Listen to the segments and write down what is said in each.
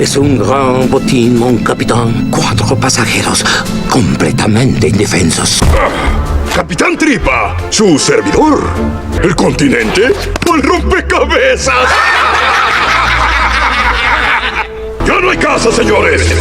Es un gran botín, mon capitán. 4 pasajeros completamente indefensos. Capitán Tripa, su servidor. ¿El continente o el rompecabezas? ¡Ya no hay casa, señores!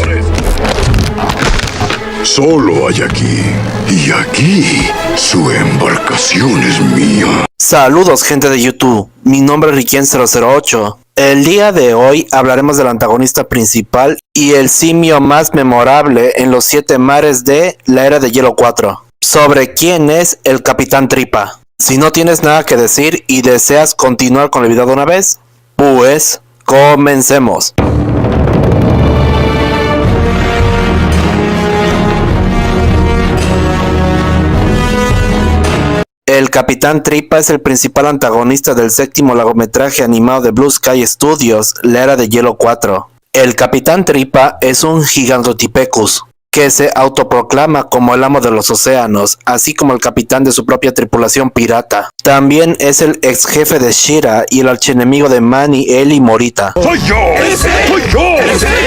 Solo hay aquí. Y aquí, su embarcación es mía. Saludos, gente de YouTube. Mi nombre es Riquien008. El día de hoy hablaremos del antagonista principal y el simio más memorable en los 7 mares de la Era de Hielo 4. Sobre quién es el Capitán Tripa. Si no tienes nada que decir y deseas continuar con el video de una vez, pues comencemos. El Capitán Tripa es el principal antagonista del 7º largometraje animado de Blue Sky Studios, la Era de Hielo 4. El Capitán Tripa es un Gigantopithecus que se autoproclama como el amo de los océanos, así como el capitán de su propia tripulación pirata. También es el ex jefe de Shira y el archienemigo de Manny, Eli y Morita. ¡Soy yo! ¡Soy yo!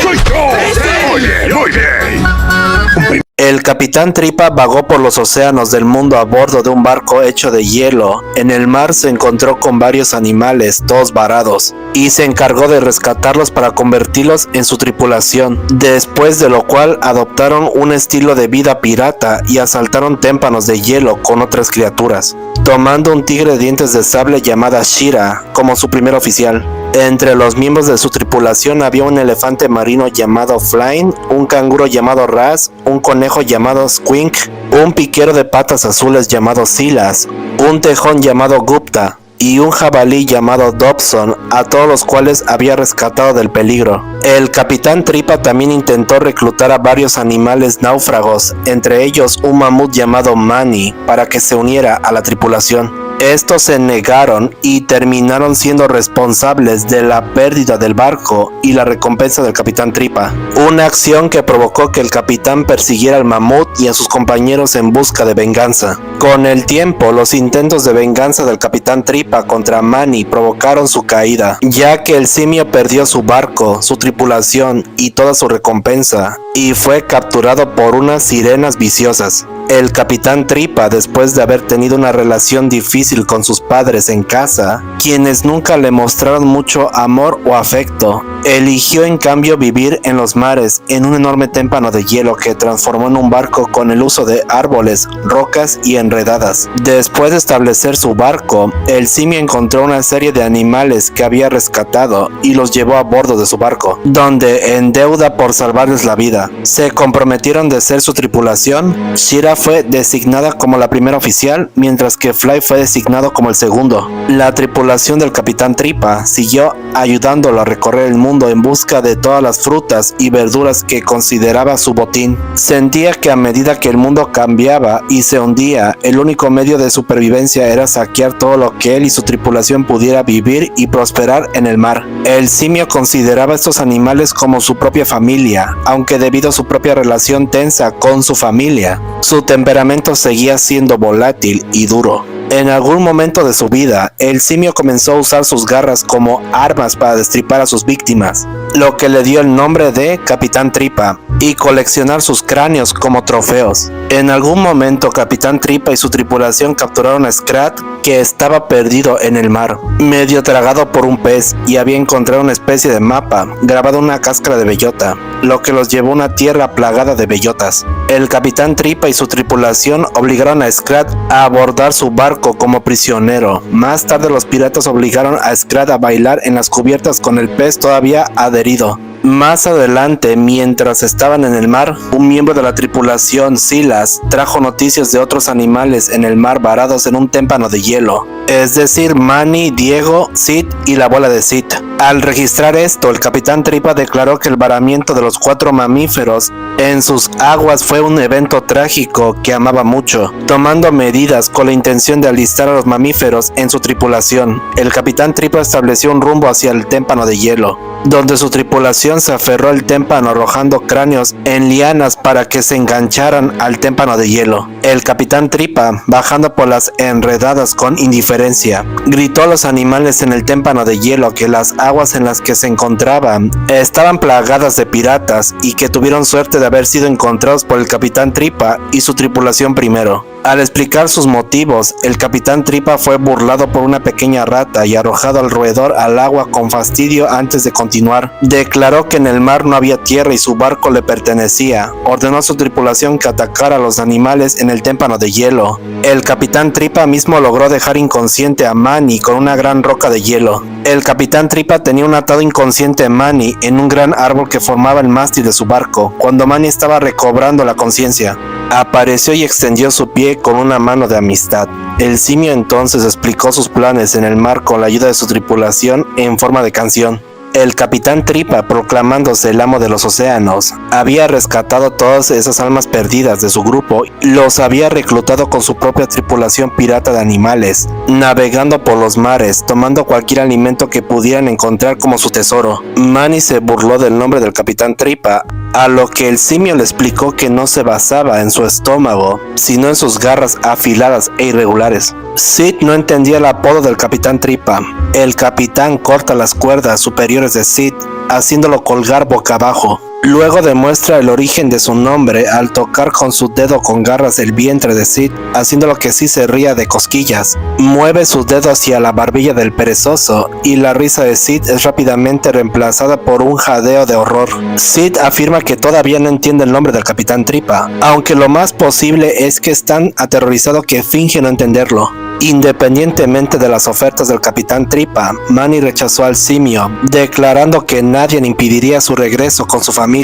¡Soy yo! ¡Muy bien, muy bien! El Capitán Tripa vagó por los océanos del mundo a bordo de un barco hecho de hielo. En el mar se encontró con varios animales, todos varados, y se encargó de rescatarlos para convertirlos en su tripulación, después de lo cual adoptaron un estilo de vida pirata y asaltaron témpanos de hielo con otras criaturas, tomando un tigre de dientes de sable llamada Shira como su primer oficial. Entre los miembros de su tripulación había un elefante marino llamado Flynn, un canguro llamado Raz, un conejo llamado Squink, un piquero de patas azules llamado Silas, un tejón llamado Gupta y un jabalí llamado Dobson, a todos los cuales había rescatado del peligro. El Capitán Tripa también intentó reclutar a varios animales náufragos, entre ellos un mamut llamado Manny, para que se uniera a la tripulación. Estos se negaron y terminaron siendo responsables de la pérdida del barco y la recompensa del Capitán Tripa, una acción que provocó que el capitán persiguiera al mamut y a sus compañeros en busca de venganza. Con el tiempo, los intentos de venganza del Capitán Tripa contra Manny provocaron su caída, ya que el simio perdió su barco, su tripulación y toda su recompensa, y fue capturado por unas sirenas viciosas. El Capitán Tripa, después de haber tenido una relación difícil con sus padres en casa, quienes nunca le mostraron mucho amor o afecto, eligió en cambio vivir en los mares, en un enorme témpano de hielo que transformó en un barco con el uso de árboles, rocas y enredadas. Después de establecer su barco, el simio encontró una serie de animales que había rescatado y los llevó a bordo de su barco, donde, en deuda por salvarles la vida, se comprometieron de ser su tripulación. Shira fue designada como la primera oficial, mientras que Fly fue designado como el segundo. La tripulación del Capitán Tripa siguió ayudándolo a recorrer el mundo en busca de todas las frutas y verduras que consideraba su botín. Sentía que a medida que el mundo cambiaba y se hundía, el único medio de supervivencia era saquear todo lo que él y su tripulación pudiera vivir y prosperar en el mar. El simio consideraba a estos animales como su propia familia, aunque debido a su propia relación tensa con su familia, su temperamento seguía siendo volátil y duro. En algún momento de su vida, el simio comenzó a usar sus garras como armas para destripar a sus víctimas, lo que le dio el nombre de Capitán Tripa, y coleccionar sus cráneos como trofeos. En algún momento, Capitán Tripa y su tripulación capturaron a Scrat, que estaba perdido en el mar, medio tragado por un pez, y había encontrado una especie de mapa grabado en una cáscara de bellota, lo que los llevó a una tierra plagada de bellotas. El Capitán Tripa y su tripulación obligaron a Scrat a abordar su barco como prisionero. Más tarde, los piratas obligaron a Scrat a bailar en las cubiertas con el pez todavía adherido. Más adelante, mientras estaban en el mar, un miembro de la tripulación, Silas, trajo noticias de otros animales en el mar varados en un témpano de hielo, es decir, Manny, Diego, Sid y la bola de Sid. Al registrar esto, el Capitán Tripa declaró que el varamiento de los 4 mamíferos en sus aguas fue un evento trágico que amaba mucho, tomando medidas con la intención de alistar a los mamíferos en su tripulación. El Capitán Tripa estableció un rumbo hacia el témpano de hielo, donde su tripulación se aferró al témpano arrojando cráneos en lianas para que se engancharan al témpano de hielo. El Capitán Tripa, bajando por las enredadas con indiferencia, gritó a los animales en el témpano de hielo que las aguas en las que se encontraban estaban plagadas de piratas y que tuvieron suerte de haber sido encontrados por el Capitán Tripa y su tripulación primero. Al explicar sus motivos, el Capitán Tripa fue burlado por una pequeña rata y arrojado al roedor al agua con fastidio antes de continuar. Declaró que en el mar no había tierra y su barco le pertenecía. Ordenó a su tripulación que atacara a los animales en el témpano de hielo. El Capitán Tripa mismo logró dejar inconsciente a Manny con una gran roca de hielo. El Capitán Tripa tenía un atado inconsciente a Manny en un gran árbol que formaba el mástil de su barco. Cuando Manny estaba recobrando la conciencia, apareció y extendió su pie con una mano de amistad. El simio entonces explicó sus planes en el mar con la ayuda de su tripulación en forma de canción. El Capitán Tripa, proclamándose el amo de los océanos, había rescatado todas esas almas perdidas de su grupo y los había reclutado con su propia tripulación pirata de animales, navegando por los mares, tomando cualquier alimento que pudieran encontrar como su tesoro. Manny se burló del nombre del Capitán Tripa, a lo que el simio le explicó que no se basaba en su estómago, sino en sus garras afiladas e irregulares. Sid no entendía el apodo del Capitán Tripa. El capitán corta las cuerdas superiores de Sid, haciéndolo colgar boca abajo. Luego demuestra el origen de su nombre al tocar con su dedo con garras el vientre de Sid, haciéndolo que Sid se ría de cosquillas. Mueve su dedo hacia la barbilla del perezoso y la risa de Sid es rápidamente reemplazada por un jadeo de horror. Sid afirma que todavía no entiende el nombre del Capitán Tripa, aunque lo más posible es que es tan aterrorizado que finge no entenderlo. Independientemente de las ofertas del Capitán Tripa, Manny rechazó al simio, declarando que nadie impediría su regreso con su familia.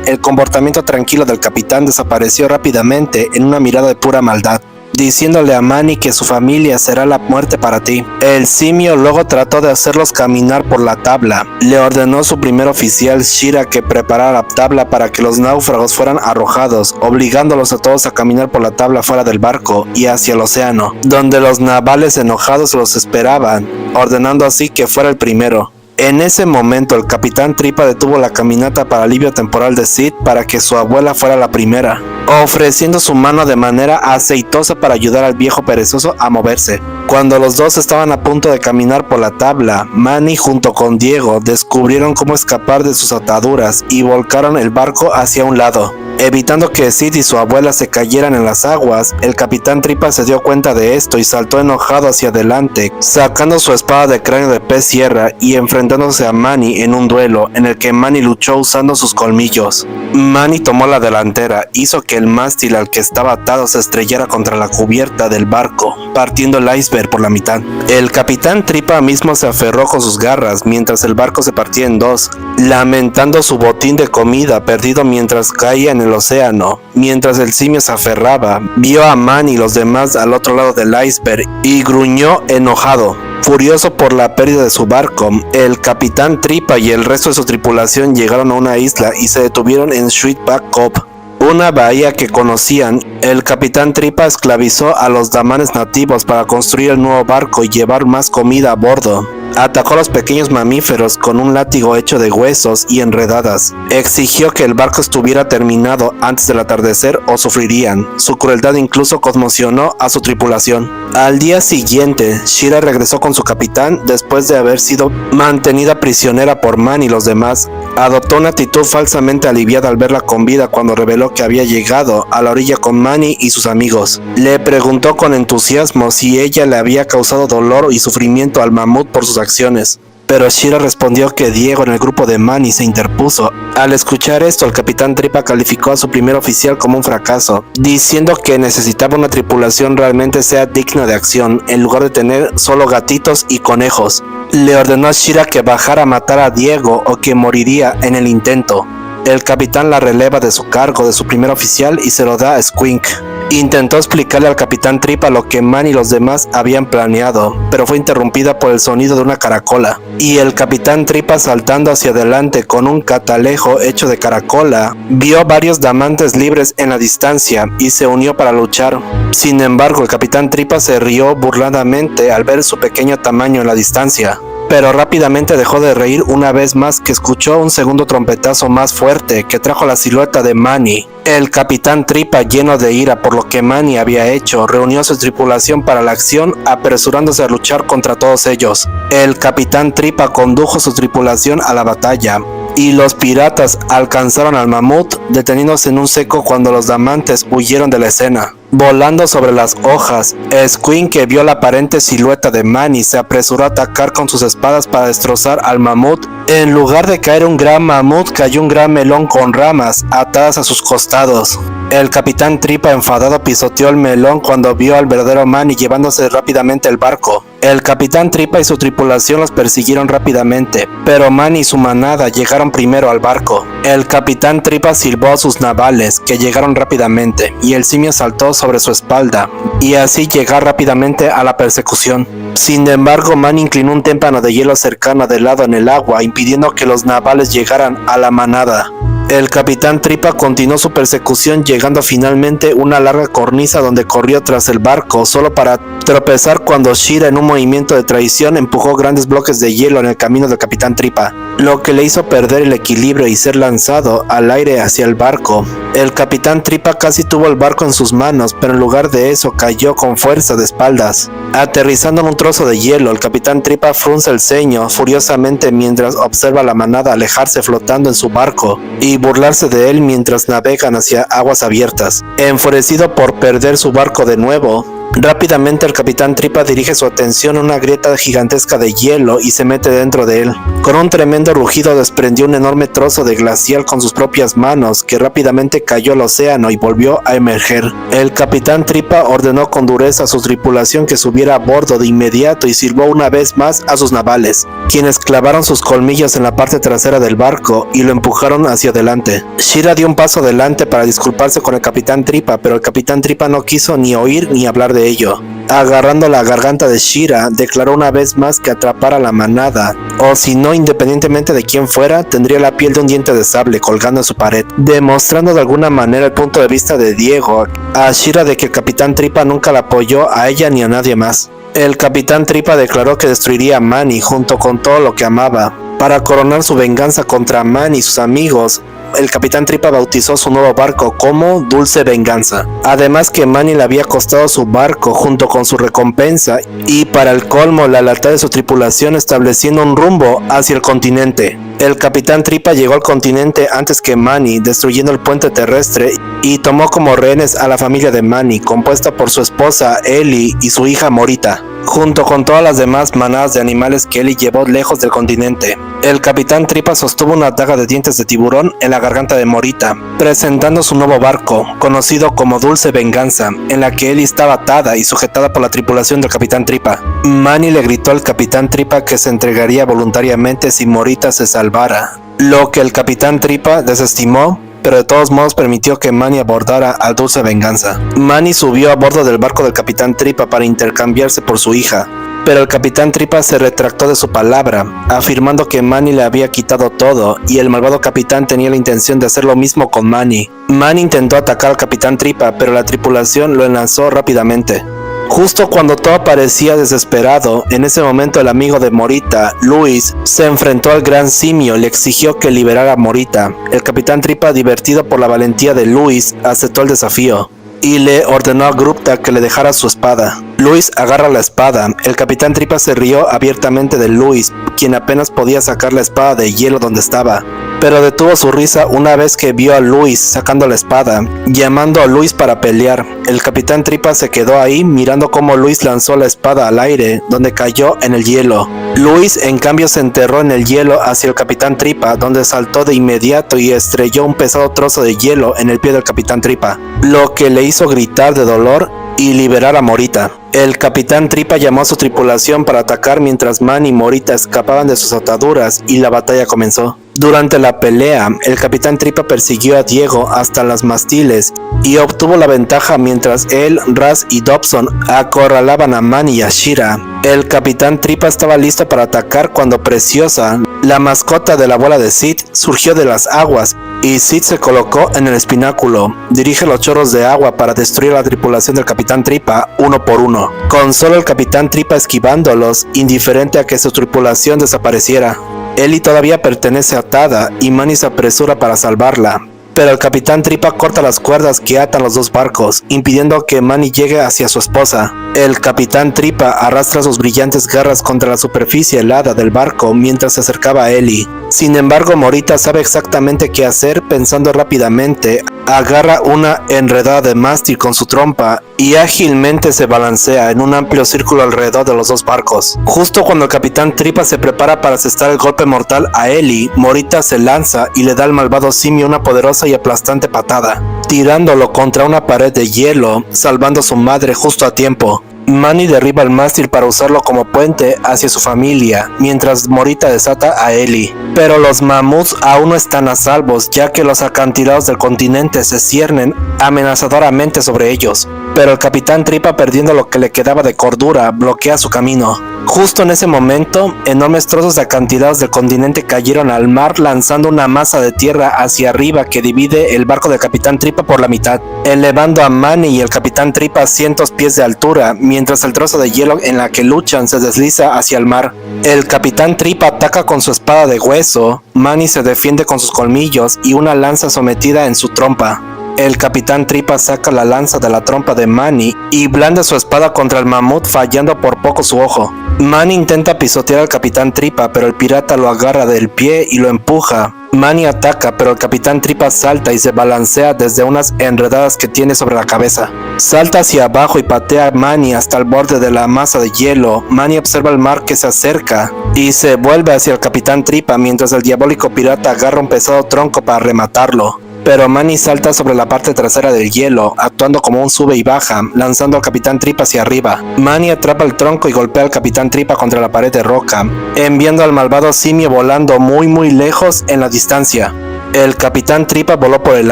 El comportamiento tranquilo del capitán desapareció rápidamente en una mirada de pura maldad, diciéndole a Manny que su familia será la muerte para ti. El simio luego trató de hacerlos caminar por la tabla. Le ordenó a su primer oficial Shira que preparara la tabla para que los náufragos fueran arrojados, obligándolos a todos a caminar por la tabla fuera del barco y hacia el océano, donde los navales enojados los esperaban, ordenando así que fuera el primero. En ese momento el Capitán Tripa detuvo la caminata para alivio temporal de Sid para que su abuela fuera la primera, ofreciendo su mano de manera aceitosa para ayudar al viejo perezoso a moverse. Cuando los dos estaban a punto de caminar por la tabla, Manny junto con Diego descubrieron cómo escapar de sus ataduras y volcaron el barco hacia un lado. Evitando que Sid y su abuela se cayeran en las aguas, el Capitán Tripa se dio cuenta de esto y saltó enojado hacia adelante, sacando su espada de cráneo de pez sierra y enfrentándose a Manny en un duelo en el que Manny luchó usando sus colmillos. Manny tomó la delantera, hizo que el mástil al que estaba atado se estrellara contra la cubierta del barco, partiendo el iceberg por la mitad. El Capitán Tripa mismo se aferró con sus garras mientras el barco se partía en dos, lamentando su botín de comida perdido mientras caía en el océano. Mientras el simio se aferraba, vio a Manny y los demás al otro lado del iceberg y gruñó enojado. Furioso por la pérdida de su barco, el Capitán Tripa y el resto de su tripulación llegaron a una isla y se detuvieron en Sweetback Cove, una bahía que conocían. El Capitán Tripa esclavizó a los damanes nativos para construir el nuevo barco y llevar más comida a bordo. Atacó a los pequeños mamíferos con un látigo hecho de huesos y enredadas. Exigió que el barco estuviera terminado antes del atardecer o sufrirían. Su crueldad incluso conmocionó a su tripulación. Al día siguiente, Shira regresó con su capitán después de haber sido mantenida prisionera por Manny y los demás. Adoptó una actitud falsamente aliviada al verla con vida cuando reveló que había llegado a la orilla con Manny y sus amigos. Le preguntó con entusiasmo si ella le había causado dolor y sufrimiento al mamut por sus acciones, pero Shira respondió que Diego en el grupo de Manny se interpuso. Al escuchar esto, el Capitán Tripa calificó a su primer oficial como un fracaso, diciendo que necesitaba una tripulación realmente sea digna de acción, en lugar de tener solo gatitos y conejos. Le ordenó a Shira que bajara a matar a Diego o que moriría en el intento. El capitán la releva de su cargo de su primer oficial y se lo da a Squink. Intentó explicarle al Capitán Tripa lo que Manny y los demás habían planeado, pero fue interrumpida por el sonido de una caracola, y el Capitán Tripa, saltando hacia adelante con un catalejo hecho de caracola, vio varios damantes libres en la distancia y se unió para luchar. Sin embargo, el Capitán Tripa se rió burladamente al ver su pequeño tamaño en la distancia. pero rápidamente dejó de reír una vez más que escuchó un segundo trompetazo más fuerte que trajo la silueta de Manny. El capitán Tripa, lleno de ira por lo que Manny había hecho, reunió a su tripulación para la acción, apresurándose a luchar contra todos ellos. El capitán Tripa condujo su tripulación a la batalla, y los piratas alcanzaron al mamut, deteniéndose en un seco cuando los damantes huyeron de la escena. Volando sobre las hojas, Squin, que vio la aparente silueta de Manny, se apresuró a atacar con sus espadas para destrozar al mamut. En lugar de caer un gran mamut, cayó un gran melón con ramas atadas a sus costados. El capitán Tripa, enfadado, pisoteó el melón cuando vio al verdadero Manny llevándose rápidamente el barco. El capitán Tripa y su tripulación los persiguieron rápidamente, pero Manny y su manada llegaron primero al barco. El capitán Tripa silbó a sus navales, que llegaron rápidamente, y el simio saltó sobre su espalda, y así llegar rápidamente a la persecución. Sin embargo, Manny inclinó un témpano de hielo cercano de lado en el agua, impidiendo que los navales llegaran a la manada. El capitán Tripa continuó su persecución, llegando finalmente a una larga cornisa donde corrió tras el barco, solo para tropezar cuando Shira, en un movimiento de traición, empujó grandes bloques de hielo en el camino del capitán Tripa, lo que le hizo perder el equilibrio y ser lanzado al aire hacia el barco. El capitán Tripa casi tuvo el barco en sus manos, pero en lugar de eso cayó con fuerza de espaldas. Aterrizando en un trozo de hielo, el capitán Tripa frunce el ceño furiosamente mientras observa a la manada alejarse flotando en su barco y burlarse de él mientras navegan hacia aguas abiertas. Enfurecido por perder su barco de nuevo, rápidamente el capitán Tripa dirige su atención a una grieta gigantesca de hielo y se mete dentro de él. Con un tremendo rugido desprendió un enorme trozo de glacial con sus propias manos, que rápidamente cayó al océano y volvió a emerger. El capitán Tripa ordenó con dureza a su tripulación que subiera a bordo de inmediato y silbó una vez más a sus navales, quienes clavaron sus colmillos en la parte trasera del barco y lo empujaron hacia adelante. Shira dio un paso adelante para disculparse con el capitán Tripa, pero el capitán Tripa no quiso ni oír ni hablar de ello. Agarrando la garganta de Shira, declaró una vez más que atrapara a la manada, o si no, independientemente de quién fuera, tendría la piel de un diente de sable colgando en su pared, demostrando de alguna manera el punto de vista de Diego a Shira de que el capitán Tripa nunca la apoyó a ella ni a nadie más. El capitán Tripa declaró que destruiría a Manny junto con todo lo que amaba. Para coronar su venganza contra Manny y sus amigos, el capitán Tripa bautizó su nuevo barco como Dulce Venganza. Además que Manny le había costado su barco junto con su recompensa y para el colmo la lealtad de su tripulación, estableciendo un rumbo hacia el continente. El capitán Tripa llegó al continente antes que Manny, destruyendo el puente terrestre y tomó como rehenes a la familia de Manny, compuesta por su esposa Ellie y su hija Morita, junto con todas las demás manadas de animales que Ellie llevó lejos del continente. El capitán Tripa sostuvo una daga de dientes de tiburón en la garganta de Morita, presentando su nuevo barco, conocido como Dulce Venganza, en la que Ellie estaba atada y sujetada por la tripulación del capitán Tripa. Manny le gritó al capitán Tripa que se entregaría voluntariamente si Morita se salvara, lo que el capitán Tripa desestimó, pero de todos modos permitió que Manny abordara a Dulce Venganza. Manny subió a bordo del barco del capitán Tripa para intercambiarse por su hija, pero el capitán Tripa se retractó de su palabra, afirmando que Manny le había quitado todo y el malvado capitán tenía la intención de hacer lo mismo con Manny. Manny intentó atacar al capitán Tripa, pero la tripulación lo enlazó rápidamente. Justo cuando todo parecía desesperado, en ese momento el amigo de Morita, Luis, se enfrentó al gran simio y le exigió que liberara a Morita. El capitán Tripa, divertido por la valentía de Luis, aceptó el desafío y le ordenó a Grupta que le dejara su espada. Luis agarra la espada. El capitán Tripa se rió abiertamente de Luis, quien apenas podía sacar la espada de hielo donde estaba, pero detuvo su risa una vez que vio a Luis sacando la espada, llamando a Luis para pelear. El capitán Tripa se quedó ahí mirando cómo Luis lanzó la espada al aire, donde cayó en el hielo. Luis, en cambio, se enterró en el hielo hacia el capitán Tripa, donde saltó de inmediato y estrelló un pesado trozo de hielo en el pie del capitán Tripa, lo que le hizo gritar de dolor y liberar a Morita. El capitán Tripa llamó a su tripulación para atacar mientras Manny y Morita escapaban de sus ataduras y la batalla comenzó. Durante la pelea, el capitán Tripa persiguió a Diego hasta las mástiles y obtuvo la ventaja mientras él, Raz y Dobson acorralaban a Manny y a Shira. El capitán Tripa estaba listo para atacar cuando Preciosa, la mascota de la abuela de Sid, surgió de las aguas y Sid se colocó en el espináculo. Dirige los chorros de agua para destruir a la tripulación del capitán Tripa uno por uno. océano, con solo el Capitán Tripa esquivándolos, indiferente a que su tripulación desapareciera. Ellie todavía pertenece atada y Manny se apresura para salvarla, pero el Capitán Tripa corta las cuerdas que atan los dos barcos, impidiendo que Manny llegue hacia su esposa. El Capitán Tripa arrastra sus brillantes garras contra la superficie helada del barco mientras se acercaba a Ellie. Sin embargo, Morita sabe exactamente qué hacer. Pensando rápidamente, agarra una enredada de mástil con su trompa y ágilmente se balancea en un amplio círculo alrededor de los dos barcos. Justo cuando el Capitán Tripa se prepara para asestar el golpe mortal a Ellie, Morita se lanza y le da al malvado simio una poderosa y aplastante patada, tirándolo contra una pared de hielo, salvando a su madre justo a tiempo. Manny derriba el mástil para usarlo como puente hacia su familia, mientras Morita desata a Ellie. Pero los mamuts aún no están a salvos, ya que los acantilados del continente se ciernen amenazadoramente sobre ellos. Pero el Capitán Tripa, perdiendo lo que le quedaba de cordura, bloquea su camino. Justo en ese momento, enormes trozos de acantilados del continente cayeron al mar, lanzando una masa de tierra hacia arriba que divide el barco del Capitán Tripa por la mitad, elevando a Manny y el Capitán Tripa a cientos pies de altura, mientras el trozo de hielo en la que luchan se desliza hacia el mar. El Capitán Tripa ataca con su espada de hueso, Manny se defiende con sus colmillos y una lanza sometida en su trompa. El Capitán Tripa saca la lanza de la trompa de Manny y blande su espada contra el mamut, fallando por poco su ojo. Manny intenta pisotear al Capitán Tripa, pero el pirata lo agarra del pie y lo empuja. Manny ataca, pero el Capitán Tripa salta y se balancea desde unas enredadas que tiene sobre la cabeza. Salta hacia abajo y patea a Manny hasta el borde de la masa de hielo. Manny observa el mar que se acerca y se vuelve hacia el Capitán Tripa mientras el diabólico pirata agarra un pesado tronco para rematarlo. Pero Manny salta sobre la parte trasera del hielo, actuando como un sube y baja, lanzando al Capitán Tripa hacia arriba. Manny atrapa el tronco y golpea al Capitán Tripa contra la pared de roca, enviando al malvado simio volando muy lejos en la distancia. El Capitán Tripa voló por el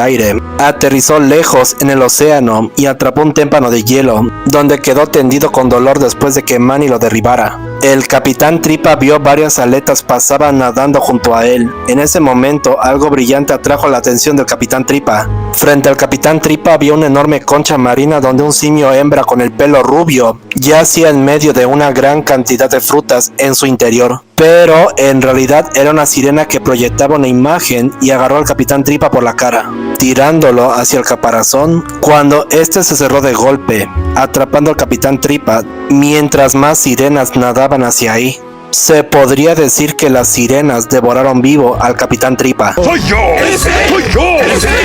aire, aterrizó lejos en el océano y atrapó un témpano de hielo, donde quedó tendido con dolor después de que Manny lo derribara. El Capitán Tripa vio varias aletas pasaban nadando junto a él. En ese momento, algo brillante atrajo la atención del Capitán Tripa. Frente al Capitán Tripa había una enorme concha marina donde un simio hembra con el pelo rubio yacía en medio de una gran cantidad de frutas en su interior. Pero en realidad era una sirena que proyectaba una imagen y agarró al Capitán Tripa por la cara, tirándolo hacia el caparazón cuando este se cerró de golpe, atrapando al Capitán Tripa mientras más sirenas nadaban hacia ahí. Se podría decir que las sirenas devoraron vivo al Capitán Tripa. ¡Soy yo! ¡Soy yo!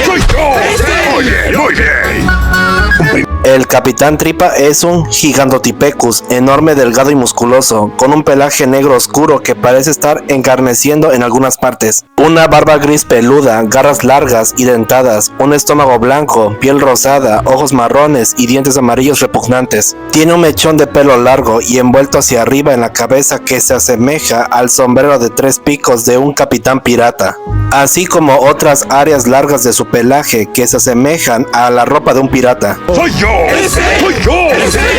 ¡Soy yo! Muy bien. El Capitán Tripa es un Gigantopithecus, enorme, delgado y musculoso, con un pelaje negro oscuro que parece estar encarneciendo en algunas partes, una barba gris peluda, garras largas y dentadas, un estómago blanco, piel rosada, ojos marrones y dientes amarillos repugnantes. Tiene un mechón de pelo largo y envuelto hacia arriba en la cabeza que se asemeja al sombrero de 3 picos de un capitán pirata, así como otras áreas largas de su pelaje que se asemejan a la ropa de un pirata. ¡Soy yo! ¡Soy yo!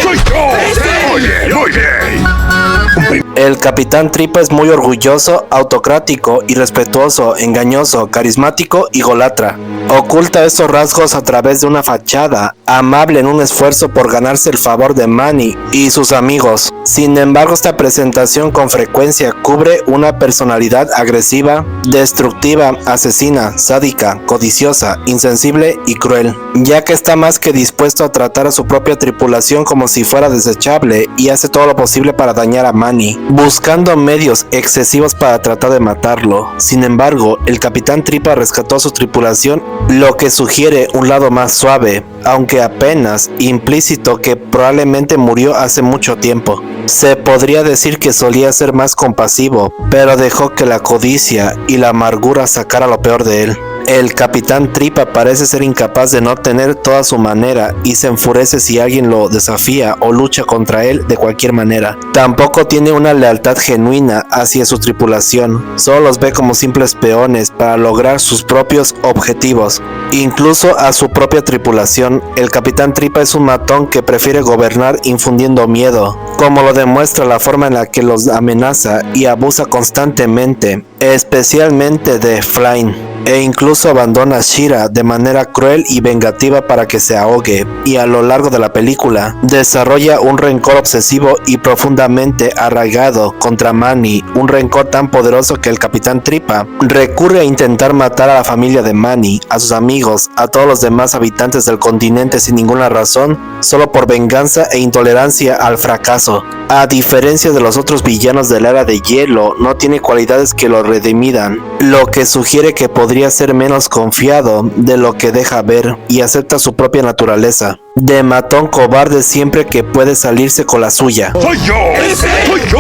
¡Soy yo! Muy bien. El Capitán Tripa es muy orgulloso, autocrático, irrespetuoso, engañoso, carismático y golatra. Oculta estos rasgos a través de una fachada amable en un esfuerzo por ganarse el favor de Manny y sus amigos. Sin embargo, esta presentación con frecuencia cubre una personalidad agresiva, destructiva, asesina, sádica, codiciosa, insensible y cruel, ya que está más que dispuesto a tratar a su propia tripulación como si fuera desechable y hace todo lo posible para dañar a Manny, buscando medios excesivos para tratar de matarlo. Sin embargo, el Capitán Tripa rescató a su tripulación, lo que sugiere un lado más suave, aunque apenas implícito, que probablemente murió hace mucho tiempo. Se podría decir que solía ser más compasivo, pero dejó que la codicia y la amargura sacara lo peor de él. El Capitán Tripa parece ser incapaz de no tener toda su manera y se enfurece si alguien lo desafía o lucha contra él de cualquier manera. Tampoco tiene una lealtad genuina hacia su tripulación, solo los ve como simples peones para lograr sus propios objetivos. Incluso a su propia tripulación, el Capitán Tripa es un matón que prefiere gobernar infundiendo miedo, como lo demuestra la forma en la que los amenaza y abusa constantemente, especialmente de Flynn, e incluso abandona a Shira de manera cruel y vengativa para que se ahogue, y a lo largo de la película desarrolla un rencor obsesivo y profundamente arraigado contra Manny, un rencor tan poderoso que el Capitán Tripa recurre a intentar matar a la familia de Manny, a sus amigos, a todos los demás habitantes del continente sin ninguna razón, solo por venganza e intolerancia al fracaso. A diferencia de los otros villanos de la Era de Hielo, no tiene cualidades que lo redimidan, lo que sugiere que podría ser menos confiado de lo que deja ver y acepta su propia naturaleza, de matón cobarde siempre que puede salirse con la suya. ¡Soy yo! ¡Soy yo!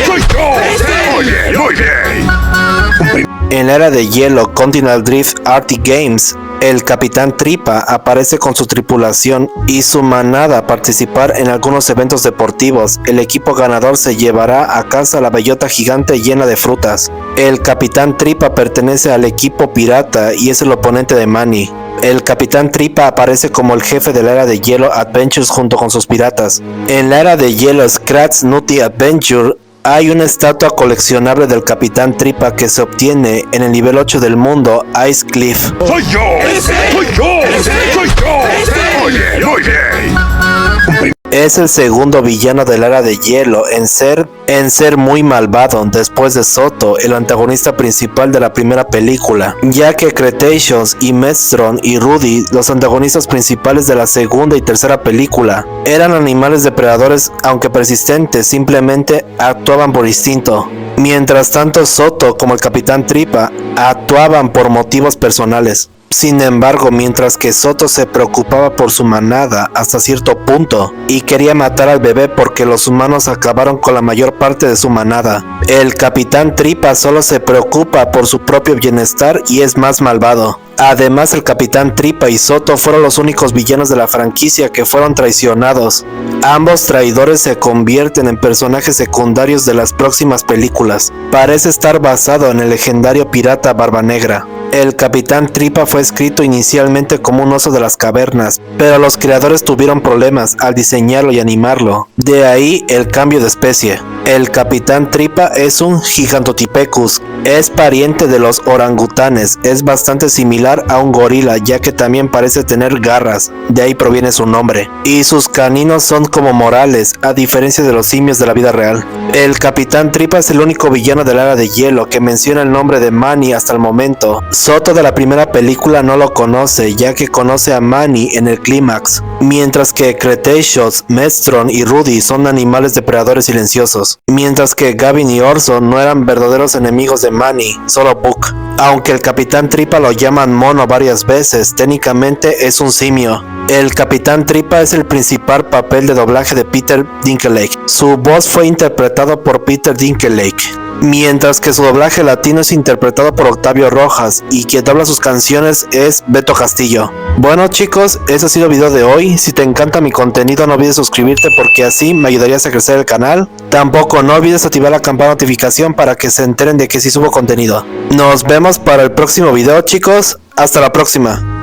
¡Soy yo! ¡Muy bien, muy bien! En la Era de Hielo Continental Drift Arctic Games, el Capitán Tripa aparece con su tripulación y su manada a participar en algunos eventos deportivos. El equipo ganador se llevará a casa la bellota gigante llena de frutas. El Capitán Tripa pertenece al equipo pirata y es el oponente de Manny. El Capitán Tripa aparece como el jefe de la Era de Hielo Adventures junto con sus piratas. En la Era de Hielo Scratch Nutty Adventure hay una estatua coleccionable del Capitán Tripa que se obtiene en el nivel 8 del mundo Ice Cliff. ¡Soy yo! ¡Soy yo! ¡Soy yo! ¡Muy bien, muy bien! Es el segundo villano de la Era de Hielo en ser muy malvado después de Zoto, el antagonista principal de la primera película, ya que Cretaceous y Mestron y Rudy, los antagonistas principales de la segunda y tercera película, eran animales depredadores aunque persistentes, simplemente actuaban por instinto. Mientras tanto Zoto como el Capitán Tripa actuaban por motivos personales. Sin embargo, mientras que Zoto se preocupaba por su manada hasta cierto punto y quería matar al bebé porque los humanos acabaron con la mayor parte de su manada, el Capitán Tripa solo se preocupa por su propio bienestar y es más malvado. Además, el Capitán Tripa y Zoto fueron los únicos villanos de la franquicia que fueron traicionados. Ambos traidores se convierten en personajes secundarios de las próximas películas. Parece estar basado en el legendario pirata Barba Negra. El Capitán Tripa fue escrito inicialmente como un oso de las cavernas, pero los creadores tuvieron problemas al diseñarlo y animarlo. De ahí el cambio de especie. El Capitán Tripa es un Gigantopithecus, es pariente de los orangutanes, es bastante similar a un gorila ya que también parece tener garras, de ahí proviene su nombre, y sus caninos son como morales, a diferencia de los simios de la vida real. El Capitán Tripa es el único villano de la Era de Hielo que menciona el nombre de Manny hasta el momento. Zoto de la primera película no lo conoce, ya que conoce a Manny en el clímax, mientras que Cretaceous, Mestron y Rudy son animales depredadores silenciosos, mientras que Gavin y Orson no eran verdaderos enemigos de Manny, solo Puck. Aunque el Capitán Tripa lo llaman mono varias veces, técnicamente es un simio. El Capitán Tripa es el principal papel de doblaje de Peter Dinklage. Su voz fue interpretado por Peter Dinklage, mientras que su doblaje latino es interpretado por Octavio Rojas y quien dobla sus canciones es Beto Castillo. Bueno chicos, ese ha sido el video de hoy. Si te encanta mi contenido no olvides suscribirte porque así me ayudarías a crecer el canal. Tampoco no olvides activar la campana de notificación para que se enteren de que sí subo contenido. Nos vemos para el próximo video chicos, hasta la próxima.